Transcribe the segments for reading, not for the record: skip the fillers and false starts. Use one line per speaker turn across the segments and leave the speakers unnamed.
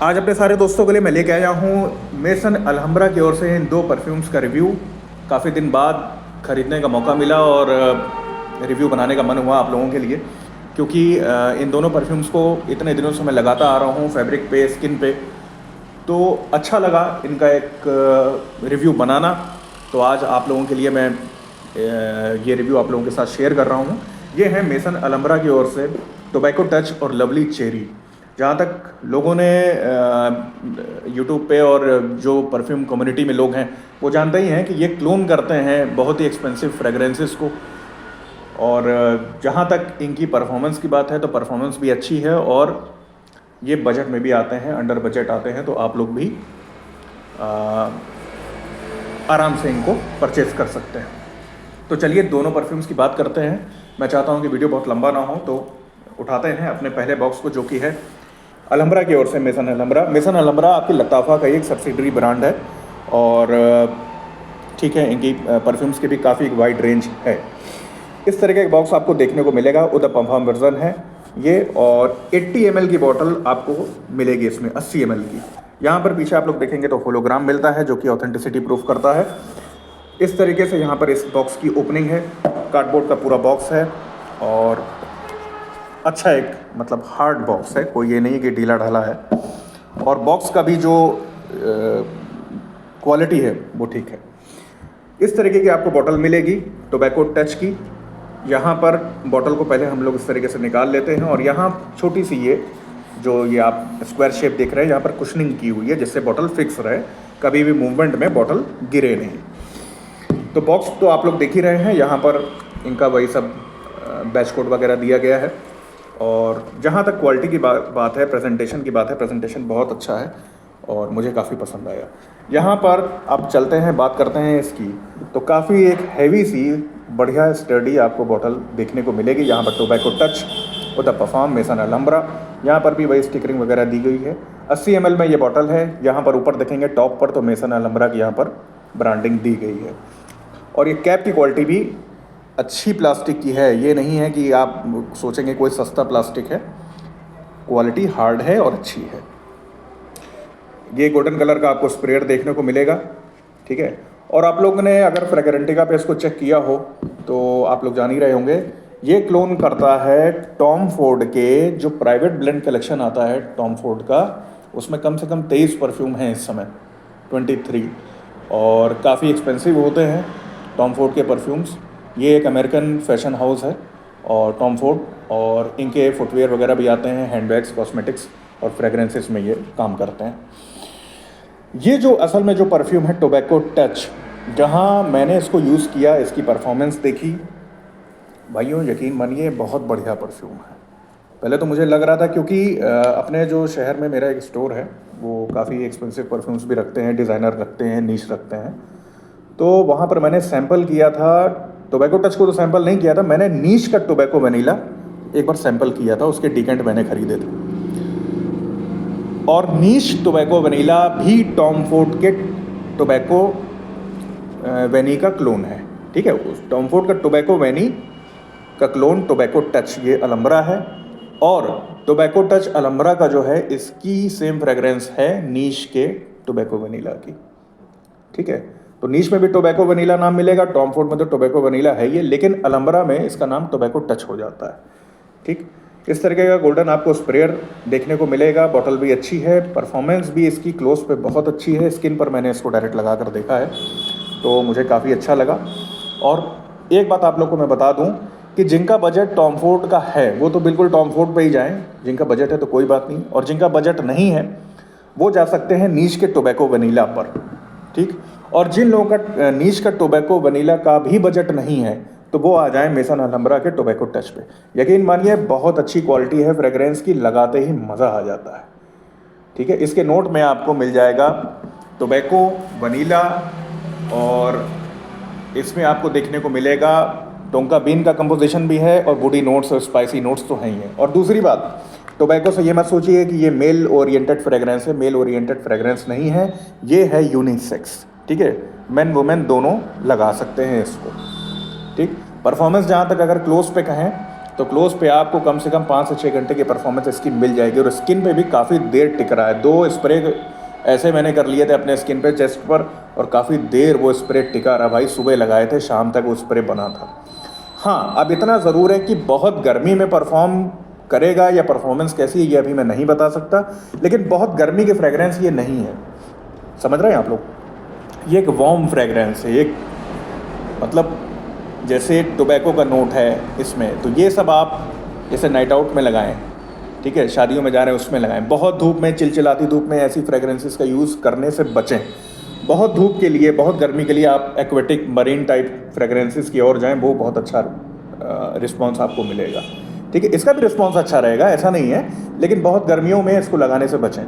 आज अपने सारे दोस्तों के लिए मैं लेके आया हूँ मेसन अलहम्ब्रा की ओर से इन दो परफ्यूम्स का रिव्यू। काफ़ी दिन बाद ख़रीदने का मौका मिला और रिव्यू बनाने का मन हुआ आप लोगों के लिए, क्योंकि इन दोनों परफ्यूम्स को इतने दिनों से मैं लगाता आ रहा हूँ फैब्रिक पे, स्किन पे, तो अच्छा लगा इनका एक रिव्यू बनाना। तो आज आप लोगों के लिए मैं ये रिव्यू आप लोगों के साथ शेयर कर रहा हूँ। ये है मेसन अलहम्ब्रा की ओर से टोबैको टच और लवली चेरी। जहाँ तक लोगों ने यूट्यूब पे और जो परफ्यूम कम्युनिटी में लोग हैं वो जानते ही हैं कि ये क्लोन करते हैं बहुत ही एक्सपेंसिव फ्रेगरेंसेस को। और जहाँ तक इनकी परफॉर्मेंस की बात है तो परफॉर्मेंस भी अच्छी है और ये बजट में भी आते हैं, अंडर बजट आते हैं, तो आप लोग भी आराम से इनको परचेज़ कर सकते हैं। तो चलिए दोनों परफ्यूम्स की बात करते हैं। मैं चाहता हूँ कि वीडियो बहुत लंबा ना हो, तो उठाते हैं अपने पहले बॉक्स को, जो कि है अलहम्ब्रा की ओर से मेसन अलहम्ब्रा। मेसन अलहम्ब्रा आपकी लताफ़ा का एक सब्सिडरी ब्रांड है और ठीक है, इनकी परफ्यूम्स की भी काफ़ी वाइड रेंज है। इस तरह का एक बॉक्स आपको देखने को मिलेगा, उधर परफॉर्म वर्जन है ये, और 80 ml की बॉटल आपको मिलेगी इसमें, 80 ml की। यहाँ पर पीछे आप लोग देखेंगे तो होलोग्राम मिलता है जो कि ऑथेंटिसिटी प्रूफ करता है। इस तरीके से यहाँ पर इस बॉक्स की ओपनिंग है, कार्डबोर्ड का पूरा बॉक्स है और अच्छा एक मतलब हार्ड बॉक्स है, कोई ये नहीं है कि ढीला ढाला है। और बॉक्स का भी जो क्वालिटी है वो ठीक है। इस तरीके की आपको बॉटल मिलेगी टोबैको टच की। यहाँ पर बॉटल को पहले हम लोग इस तरीके से निकाल लेते हैं और यहाँ छोटी सी ये आप स्क्वायर शेप देख रहे हैं, यहाँ पर कुशनिंग की हुई है जिससे बॉटल फिक्स रहे, कभी भी मूवमेंट में बॉटल गिरे नहीं। तो बॉक्स तो आप लोग देख ही रहे हैं, यहाँ पर इनका वही सब बैच कोड वगैरह दिया गया है। और जहाँ तक क्वालिटी की बात है, प्रेजेंटेशन की बात है, प्रेजेंटेशन बहुत अच्छा है और मुझे काफ़ी पसंद आया। यहाँ पर आप चलते हैं, बात करते हैं इसकी, तो काफ़ी एक हैवी सी बढ़िया स्टडी आपको बॉटल देखने को मिलेगी। यहाँ पर टोबैको टच और द परफॉर्म मेसन अलहम्ब्रा, यहाँ पर भी वही स्टिकरिंग वगैरह दी गई है। 80 ml में ये बॉटल है। यहाँ पर ऊपर देखेंगे टॉप पर तो मेसन अलहम्ब्रा की यहाँ पर ब्रांडिंग दी गई है। और ये कैप की क्वालिटी भी अच्छी प्लास्टिक की है, ये नहीं है कि आप सोचेंगे कोई सस्ता प्लास्टिक है, क्वालिटी हार्ड है और अच्छी है। ये गोल्डन कलर का आपको स्प्रेयर देखने को मिलेगा, ठीक है। और आप लोगों ने अगर फ्रेगरेंटिका पे इसको चेक किया हो तो आप लोग जान ही रहे होंगे, ये क्लोन करता है टॉम फोर्ड के जो प्राइवेट ब्लेंड कलेक्शन आता है टॉम फोर्ड का, उसमें कम से कम 23 परफ्यूम हैं इस समय, 23, और काफ़ी एक्सपेंसिव होते हैं टॉम फोर्ड के परफ्यूम्स। ये एक अमेरिकन फैशन हाउस है और टॉम फोर्ड, और इनके फुटवेयर वगैरह भी आते हैं, हैंडबैग्स, कॉस्मेटिक्स और फ्रेगरेंसेस में ये काम करते हैं। ये जो असल में जो परफ्यूम है टोबैको टच, जहाँ मैंने इसको यूज़ किया, इसकी परफॉर्मेंस देखी, भाइयों यकीन मानिए बहुत बढ़िया परफ्यूम है। पहले तो मुझे लग रहा था, क्योंकि अपने जो शहर में मेरा एक स्टोर है वो काफ़ी एक्सपेंसिव परफ्यूम्स भी रखते हैं, डिज़ाइनर रखते हैं, नीश रखते हैं, तो वहाँ पर मैंने सैंपल किया था। टोबैको टच को तो सैंपल नहीं किया था मैंने, नीश का टोबैको वनीला एक बार सैंपल किया था, उसके डिकेंट मैंने खरीदे थे। और नीश टोबैको वनीला भी टॉम फोर्ड के टोबैको वैनी का क्लोन है, ठीक है। टॉम फोर्ड का टोबैको वैनी का क्लोन टोबैको टच ये अलहम्ब्रा है, और टोबैको टच अलहम्ब्रा का जो है इसकी सेम फ्रेगरेंस है नीश के टोबैको वनीला की, ठीक है। तो नीश में भी टोबैको वनीला नाम मिलेगा, टॉम फोर्ड में तो टोबैको वनीला है ये, लेकिन अलहम्ब्रा में इसका नाम टोबैको टच हो जाता है, ठीक। इस तरीके का गोल्डन आपको स्प्रेयर देखने को मिलेगा। बॉटल भी अच्छी है, परफॉर्मेंस भी इसकी क्लोज पे बहुत अच्छी है। स्किन पर मैंने इसको डायरेक्ट लगा कर देखा है तो मुझे काफ़ी अच्छा लगा। और एक बात आप लोग को मैं बता दूं कि जिनका बजट टॉम फोर्ड का है वो तो बिल्कुल टॉम फोर्ड पे ही जाएं, जिनका बजट है तो कोई बात नहीं, और जिनका बजट नहीं है वो जा सकते हैं नीश के टोबैको वनीला पर, ठीक। और जिन लोगों का नीश का टोबैको वनीला का भी बजट नहीं है तो वो आ जाएं मेसन अलहम्ब्रा के टोबैको टच पे। यकीन मानिए बहुत अच्छी क्वालिटी है, फ्रेगरेंस की लगाते ही मज़ा आ जाता है, ठीक है। इसके नोट में आपको मिल जाएगा टोबैको वनीला, और इसमें आपको देखने को मिलेगा टोंका बीन का कंपोजिशन भी है, और वुडी नोट्स और स्पाइसी नोट्स तो हैं ही हैं। और दूसरी बात, टोबैको से ये मत सोचिए कि ये मेल ओरिएंटेड फ्रेगरेंस है, मेल ओरिएंटेड फ्रेगरेंस नहीं है, ये है यूनिसेक्स, ठीक है। मेन वुमेन दोनों लगा सकते हैं इसको, ठीक। परफॉर्मेंस जहाँ तक अगर क्लोज पे कहें तो क्लोज पे आपको कम से कम 5 से 6 घंटे की परफॉर्मेंस इसकी मिल जाएगी और स्किन पे भी काफ़ी देर टिक रहा है। 2 स्प्रे ऐसे मैंने कर लिए थे अपने स्किन पे चेस्ट पर और काफ़ी देर वो स्प्रे टिका रहा भाई। सुबह लगाए थे, शाम तक वो स्प्रे बना था। हाँ, अब इतना ज़रूर है कि बहुत गर्मी में परफॉर्म करेगा या परफॉर्मेंस कैसी है ये अभी मैं नहीं बता सकता, लेकिन बहुत गर्मी की फ्रेगरेंस ये नहीं है, समझ रहे हैं आप लोग। ये एक वार्म फ्रेगरेंस है, एक मतलब जैसे टोबैको का नोट है इसमें, तो ये सब आप जैसे नाइट आउट में लगाएं, ठीक है, शादियों में जा रहे हैं उसमें लगाएं। बहुत धूप में, चिलचिलाती धूप में ऐसी फ्रेगरेंसेस का यूज़ करने से बचें। बहुत धूप के लिए, बहुत गर्मी के लिए आप एक्वेटिक मरीन टाइप फ्रेगरेंसेस की ओर जाएं, वो बहुत अच्छा रिस्पॉन्स आपको मिलेगा, ठीक है। इसका भी रिस्पॉन्स अच्छा रहेगा, ऐसा नहीं है, लेकिन बहुत गर्मियों में इसको लगाने से बचें,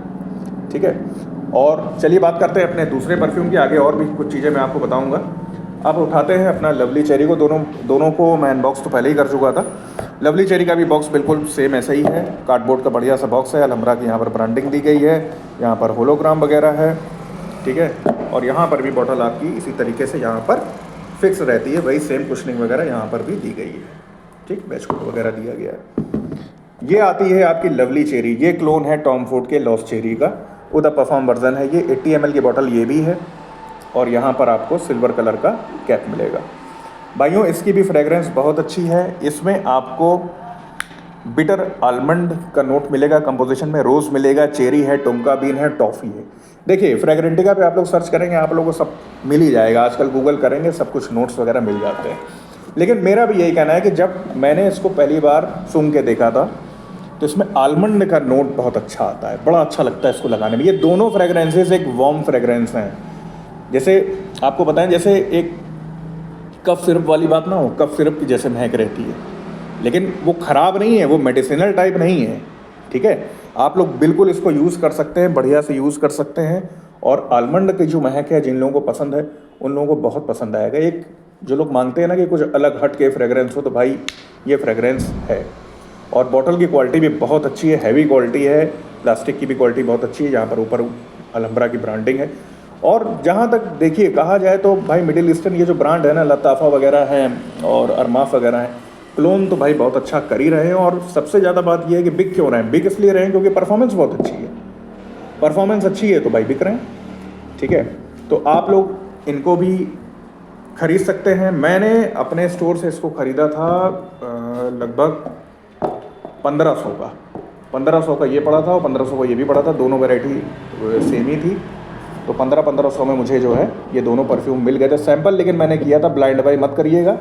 ठीक है। और चलिए बात करते हैं अपने दूसरे परफ्यूम की। आगे और भी कुछ चीज़ें मैं आपको बताऊंगा। आप उठाते हैं अपना लवली चेरी को, दोनों को मैं अनबॉक्स तो पहले ही कर चुका था। लवली चेरी का भी बॉक्स बिल्कुल सेम ऐसा ही है, कार्डबोर्ड का बढ़िया सा बॉक्स है। अलहम्रा की यहाँ पर ब्रांडिंग दी गई है, यहाँ पर होलोग्राम वगैरह है, ठीक है। और यहाँ पर भी बॉटल आपकी इसी तरीके से यहाँ पर फिक्स रहती है, वही सेम कुशनिंग वगैरह यहाँ पर भी दी गई है, ठीक, बैच कोड वगैरह दिया गया है। ये आती है आपकी लवली चेरी, ये क्लोन है टॉम फोर्ड के लॉस्ट चेरी का, वो द परफॉर्म वर्जन है। ये 80 ml की बॉटल ये भी है और यहाँ पर आपको सिल्वर कलर का कैप मिलेगा। भाइयों इसकी भी फ्रेगरेंस बहुत अच्छी है। इसमें आपको बिटर आलमंड का नोट मिलेगा, कंपोजिशन में रोज़ मिलेगा, चेरी है, टोंका बीन है, टॉफ़ी है। देखिए फ्रेगरेंटिका पे आप लोग सर्च करेंगे, आप लोगों को सब मिल ही जाएगा, आजकल गूगल करेंगे सब कुछ नोट्स वगैरह मिल जाते हैं। लेकिन मेरा भी यही कहना है कि जब मैंने इसको पहली बार सूंघ के देखा था तो इसमें आलमंड का नोट बहुत अच्छा आता है, बड़ा अच्छा लगता है इसको लगाने में। ये दोनों फ्रेगरेंसेस एक वार्म फ्रेगरेंस हैं, जैसे आपको बताएं जैसे एक कफ सिरप वाली बात ना हो, कफ सिरप की जैसे महक रहती है, लेकिन वो ख़राब नहीं है, वो मेडिसिनल टाइप नहीं है, ठीक है। आप लोग बिल्कुल इसको यूज़ कर सकते हैं, बढ़िया से यूज़ कर सकते हैं। और आलमंड की जो महक है, जिन लोगों को पसंद है उन लोगों को बहुत पसंद आएगा। एक जो लोग मांगते हैं ना कि कुछ अलग हट के फ्रेगरेंस हो, तो भाई ये फ्रेगरेंस है। और बॉटल की क्वालिटी भी बहुत अच्छी है, हैवी क्वालिटी है, प्लास्टिक की भी क्वालिटी बहुत अच्छी है, यहाँ पर ऊपर अलहम्रा की ब्रांडिंग है। और जहाँ तक देखिए कहा जाए तो भाई मिडिल ईस्टर्न ये जो ब्रांड है ना, लताफ़ा वगैरह हैं और अरमाफ वगैरह हैं, क्लोन तो भाई बहुत अच्छा कर ही रहे हैं। और सबसे ज़्यादा बात ये है कि बिक क्यों रहे हैं, बिक इसलिए रहे हैं क्योंकि परफॉर्मेंस बहुत अच्छी है। परफॉर्मेंस अच्छी है तो भाई बिक रहे हैं, ठीक है। तो आप लोग इनको भी खरीद सकते हैं। मैंने अपने स्टोर से इसको ख़रीदा था लगभग 1500 का ये पड़ा था और 1500 का ये भी पड़ा था, दोनों वैरायटी सेम ही थी। तो 1500 में मुझे जो है ये दोनों परफ्यूम मिल गए थे सैंपल, लेकिन मैंने किया था ब्लाइंड बाई मत करिएगा,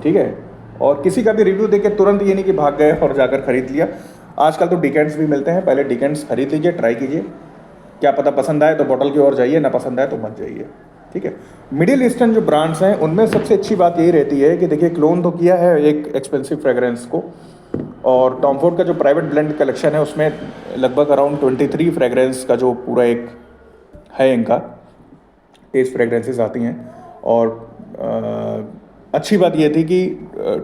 ठीक है। और किसी का भी रिव्यू देख के तुरंत ये नहीं कि भाग गए और जाकर खरीद लिया। आजकल तो डिकेंट्स भी मिलते हैं, पहले डिकेंट्स खरीद लीजिए, ट्राई कीजिए, क्या पता पसंद आए तो बॉटल की ओर जाइए, ना पसंद आए तो मत जाइए, ठीक है। मिडिल ईस्टर्न जो ब्रांड्स हैं उनमें सबसे अच्छी बात यही रहती है कि देखिए क्लोन तो किया है एक एक्सपेंसिव फ्रेगरेंस को, और टॉम फोर्ड का जो प्राइवेट ब्लेंड कलेक्शन है उसमें लगभग अराउंड 23 फ्रेगरेंस का जो पूरा एक है इनका टेस्ट फ्रेगरेंसेस आती हैं। और अच्छी बात ये थी कि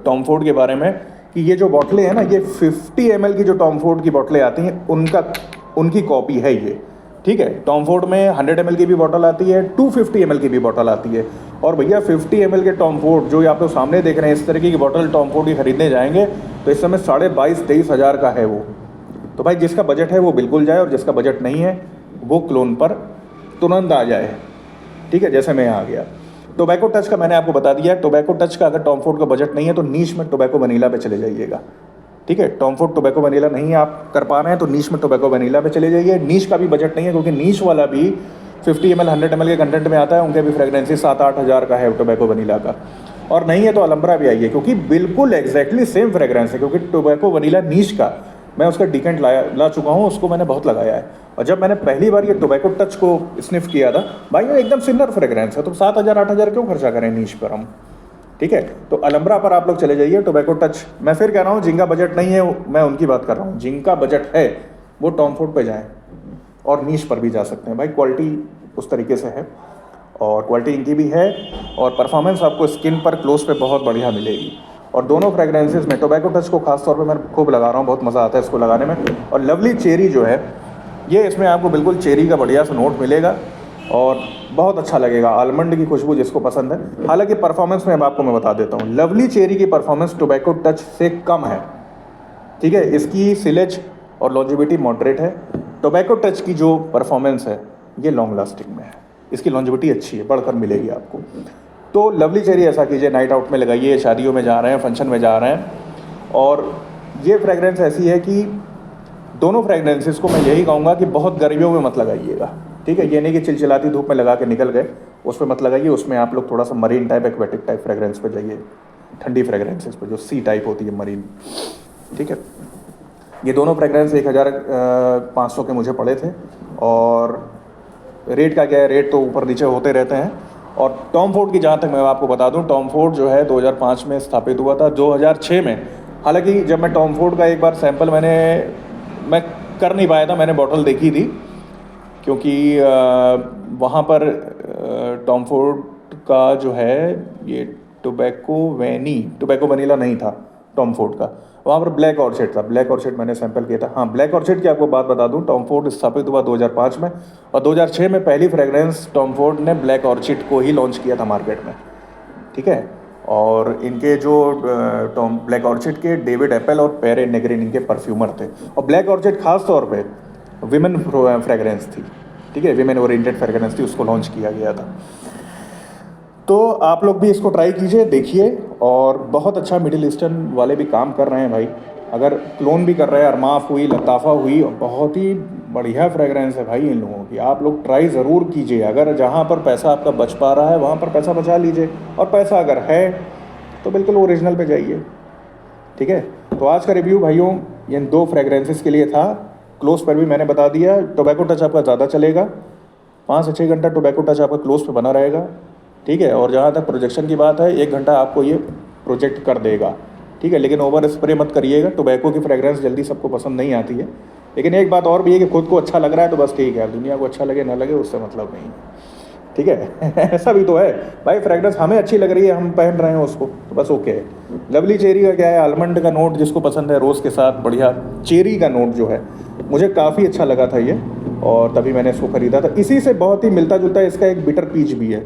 टॉम फोर्ड के बारे में कि ये जो बॉटलें हैं ना, ये 50 ml की जो टॉम फोर्ड की बॉटलें आती हैं उनकी कॉपी है ये, ठीक है। टॉम फोर्ड में 100 ml की भी बॉटल आती है, 250 ml की भी बॉटल आती है। और भैया 50 ml के टॉम फोर्ड जो आप लोग सामने देख रहे हैं, इस तरीके की बॉटल टॉम फोर्ड की खरीदने जाएंगे तो इस समय 22,500-23 हज़ार का है वो। तो भाई जिसका बजट है वो बिल्कुल जाए, और जिसका बजट नहीं है वो क्लोन पर तुरंत आ जाए, ठीक है, जैसे मैं आ गया। टोबैको टच का मैंने आपको बता दिया है। टोबैको टच का अगर टॉम फोर्ड का बजट नहीं है तो नीश में टोबैको वनीला पे चले जाइएगा, ठीक है। टॉम फोर्ड टोबैको वनीला नहीं आप कर पा रहे हैं तो नीश में टोबैको वनीला पे चले जाइए। नीश का भी बजट नहीं है क्योंकि नीश वाला भी 50 ml 100 ml के कंटेंट में आता है, उनके भी फ्रेगरेंसेस 7-8 हज़ार का है टोबैको वनीला का। और नहीं है तो अलहम्रा भी आइए, क्योंकि बिल्कुल एग्जैक्टली सेम फ्रेगरेंस है। क्योंकि टोबैको वनीला नीश का मैं उसका डिकेंट ला चुका हूँ, उसको मैंने बहुत लगाया है। और जब मैंने पहली बार ये टोबैको टच को स्निफ किया था भाई, ये एकदम सिमिलर फ्रेगरेंस है, तो 7,000-8 हज़ार क्यों खर्चा करें नीश पर हम, ठीक है। तो अलहम्रा पर आप लोग चले जाइए, टोबैको टच। मैं फिर कह रहा हूँ जिनका बजट नहीं है मैं उनकी बात कर रहा हूँ, जिनका बजट है वो टॉम फोर्ड पे जाएँ और नीश पर भी जा सकते हैं भाई, क्वालिटी उस तरीके से है और क्वालिटी इनकी भी है और परफॉर्मेंस आपको स्किन पर क्लोज पे बहुत बढ़िया मिलेगी। और दोनों फ्रेगरेंसेस में टोबैको टच को खास तौर पे मैं खूब लगा रहा हूँ, बहुत मज़ा आता है इसको लगाने में। और लवली चेरी जो है ये, इसमें आपको बिल्कुल चेरी का बढ़िया सा नोट मिलेगा और बहुत अच्छा लगेगा, आलमंड की खुशबू जिसको पसंद है। हालांकि परफॉर्मेंस में अब आपको मैं बता देता हूँ, लवली चेरी की परफॉर्मेंस टोबैको टच से कम है, ठीक है, इसकी सिलेज और लॉन्जिविटी मॉडरेट है। टोबैको टच की जो परफॉर्मेंस है ये लॉन्ग लास्टिंग में है, इसकी लॉन्जिविटी अच्छी है, बढ़कर मिलेगी आपको। तो लवली चेरी ऐसा कीजिए, नाइट आउट में लगाइए, शादियों में जा रहे हैं, फंक्शन में जा रहे हैं। और ये फ्रेगरेंस ऐसी है कि दोनों फ्रेगरेंसेस को मैं यही कहूँगा कि बहुत गर्मियों में मत लगाइएगा, ठीक है। ये नहीं कि चिलचिलाती धूप में लगा के निकल गए, उस पर मत लगाइए। उसमें आप लोग थोड़ा सा marine type, aquatic type fragrance पे जाइए, ठंडी फ्रेगरेंसेस पे, जो सी टाइप होती है, मरीन, ठीक है। ये दोनों फ्रेगरेंस 1500 के मुझे पड़े थे। और रेट का क्या है, रेट तो ऊपर नीचे होते रहते हैं। और टॉम फोर्ड की जहाँ तक मैं आपको बता दूँ, टॉम फोर्ड जो है 2005 में स्थापित हुआ था, 2006 में। हालांकि जब मैं टॉम फोर्ड का एक बार सैंपल मैं कर नहीं पाया था, मैंने बॉटल देखी थी, क्योंकि वहाँ पर टॉम फोर्ड का जो है ये टोबैको वनीला नहीं था टॉम फोर्ड का, वहाँ पर ब्लैक ऑर्चिड था। ब्लैक ऑर्चिड मैंने सैंपल किया था। हाँ, ब्लैक ऑर्चिड की आपको बात बता दूँ, टॉम फोर्ड स्थापित हुआ 2005 में, और 2006 में पहली फ्रेगरेंस टॉम फोर्ड ने ब्लैक ऑर्चिड को ही लॉन्च किया था मार्केट में, ठीक है। और इनके जो टॉम ब्लैक ऑर्चिड के डेविड एप्पल और पेरे नेग्रिन इनके परफ्यूमर थे। और ब्लैक ऑर्चिड खास तौर पे विमेन फ्रेगरेंस थी, ठीक है, विमेन ओरिएंटेड फ्रेगरेंस थी, उसको लॉन्च किया गया था। तो आप लोग भी इसको ट्राई कीजिए, देखिए। और बहुत अच्छा मिडिल ईस्टर्न वाले भी काम कर रहे हैं भाई, अगर क्लोन भी कर रहे हैं, अरमाफ हुई, लताफ़ा हुई, बहुत ही बढ़िया फ्रेगरेंस है भाई इन लोगों की। आप लोग ट्राई ज़रूर कीजिए, अगर जहाँ पर पैसा आपका बच पा रहा है वहाँ पर पैसा बचा लीजिए, और पैसा अगर है तो बिल्कुल ओरिजिनल पे जाइए, ठीक है। तो आज का रिव्यू भाइयों इन 2 फ्रेगरेंसेस के लिए था। क्लोज पर भी मैंने बता दिया, टोबैको टच आपका ज़्यादा चलेगा, 5 से 6 घंटा टोबैको टच आपका क्लोज पे बना रहेगा, ठीक है। और जहाँ तक प्रोजेक्शन की बात है, 1 घंटा आपको ये प्रोजेक्ट कर देगा, ठीक है। लेकिन ओवर स्प्रे मत करिएगा, टोबैको की फ्रेगरेंस जल्दी सबको पसंद नहीं आती है। लेकिन एक बात और भी है कि खुद को अच्छा लग रहा है तो बस ठीक है, दुनिया को अच्छा लगे ना लगे उससे मतलब नहीं है, ठीक है। ऐसा भी तो है भाई, फ्रेगरेंस हमें अच्छी लग रही है, हम पहन रहे हैं उसको, तो बस ओके है। लवली चेरी का क्या है, आलमंड का नोट जिसको पसंद है, रोज़ के साथ बढ़िया चेरी का नोट जो है, मुझे काफ़ी अच्छा लगा था ये, और तभी मैंने इसको ख़रीदा था। इसी से बहुत ही मिलता जुलता इसका एक बिटर पीच भी है,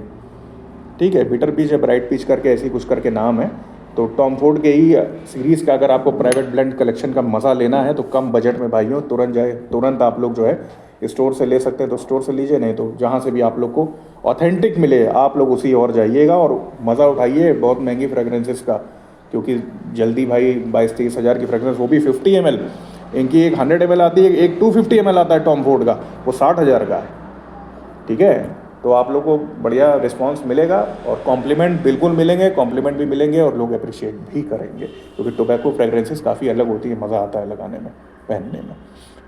ठीक है, बिटर पीच है, ब्राइट पीच करके ऐसी कुछ करके नाम है। तो टॉम फोर्ड के ही सीरीज़ का अगर आपको प्राइवेट ब्लेंड कलेक्शन का मज़ा लेना है तो कम बजट में भाइयों तुरंत आप लोग जो है स्टोर से ले सकते हैं, तो स्टोर से लीजिए, नहीं तो जहाँ से भी आप लोग को ऑथेंटिक मिले आप लोग उसी और जाइएगा और मज़ा उठाइए बहुत महंगी फ्रेगरेंसेस का। क्योंकि जल्दी भाई 22-23 हज़ार की फ्रेगरेंस, वो भी 50 ml, इनकी एक 100 ml आती है, एक 250 ml आता है टॉम फोर्ड का, वो 60,000 का है, ठीक है। तो आप लोग को बढ़िया रिस्पांस मिलेगा और कॉम्प्लीमेंट बिल्कुल मिलेंगे, कॉम्प्लीमेंट भी मिलेंगे और लोग अप्रिशिएट भी करेंगे, क्योंकि टोबैको फ्रेगरेंसेस काफ़ी अलग होती है, मज़ा आता है लगाने में, पहनने में,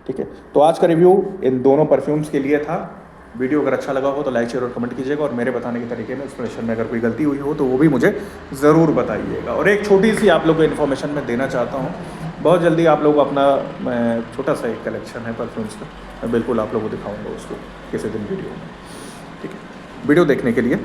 ठीक है। तो आज का रिव्यू इन दोनों परफ्यूम्स के लिए था। वीडियो अगर अच्छा लगा हो तो लाइक शेयर और कमेंट कीजिएगा, और मेरे बताने के तरीके में एक्सप्लेनेशन में अगर कोई गलती हुई हो तो वो भी मुझे ज़रूर बताइएगा। और एक छोटी सी आप लोग को इन्फॉर्मेशन मैं देना चाहता हूँ, बहुत जल्दी आप लोग अपना छोटा सा एक कलेक्शन है परफ्यूम्स का, मैं बिल्कुल आप लोगों को दिखाऊँगा उसको किसी दिन वीडियो में, ठीक है। वीडियो देखने के लिए